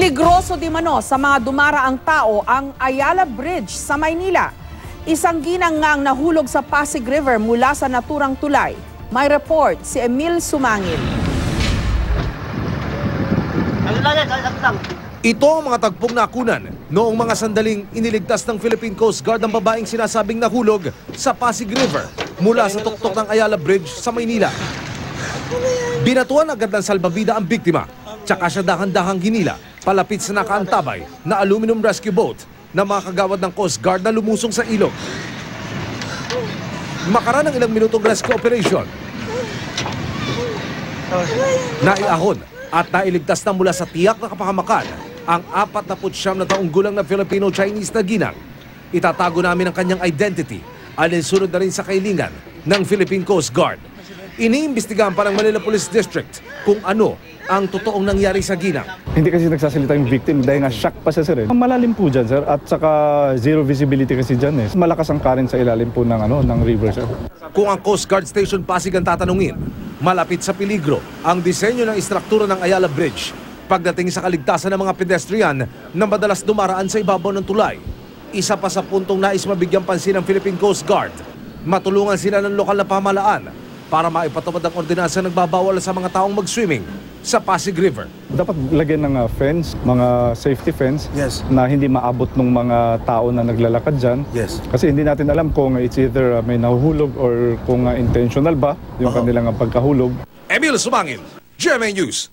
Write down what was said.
Peligroso di mano sa mga dumaraang tao ang Ayala Bridge sa Maynila. Isang ginang nga ang nahulog sa Pasig River mula sa naturang tulay. May report si Emil Sumangil. Ito ang mga tagpong nakunan noong mga sandaling iniligtas ng Philippine Coast Guard ang babaeng sinasabing nahulog sa Pasig River mula sa tuktok ng Ayala Bridge sa Maynila. Binatuan agad ng salbabida ang biktima, tsaka siya dahan-dahang hinila palapit sa nakaantabay na aluminum rescue boat na mga kagawad ng Coast Guard na lumusong sa ilog. Makaraan ng ilang minutong rescue operation, naiahon at nailigtas na mula sa tiyak na kapahamakan ang 49 na taong gulang na Filipino-Chinese na ginang. Itatago namin ang kanyang identity, alinsunod na rin sa kailingan ng Philippine Coast Guard. Iniimbestigahan pa ng Manila Police District kung ano ang totoong nangyari sa ginang. Hindi kasi nagsasalita yung victim dahil nga shock pa siya, sir. Malalim po dyan, sir, at saka zero visibility kasi dyan. Malakas ang current sa ilalim po ng river, sir. Kung ang Coast Guard Station Pasig ang tatanungin, malapit sa peligro ang disenyo ng istruktura ng Ayala Bridge pagdating sa kaligtasan ng mga pedestrian na madalas dumaraan sa ibabaw ng tulay. Isa pa sa puntong nais mabigyang pansin ng Philippine Coast Guard, matulungan sila ng lokal na pamahalaan para maipatupad ang ordinansa nagbabawal sa mga taong mag-swimming sa Pasig River. Dapat lagyan ng fence, mga safety fence, Yes. na hindi maabot ng mga tao na naglalakad dyan. Yes. Kasi hindi natin alam kung it's either may nahuhulog or kung intentional ba yung kanilang pagkahulog. Emil Sumangil, GMA News.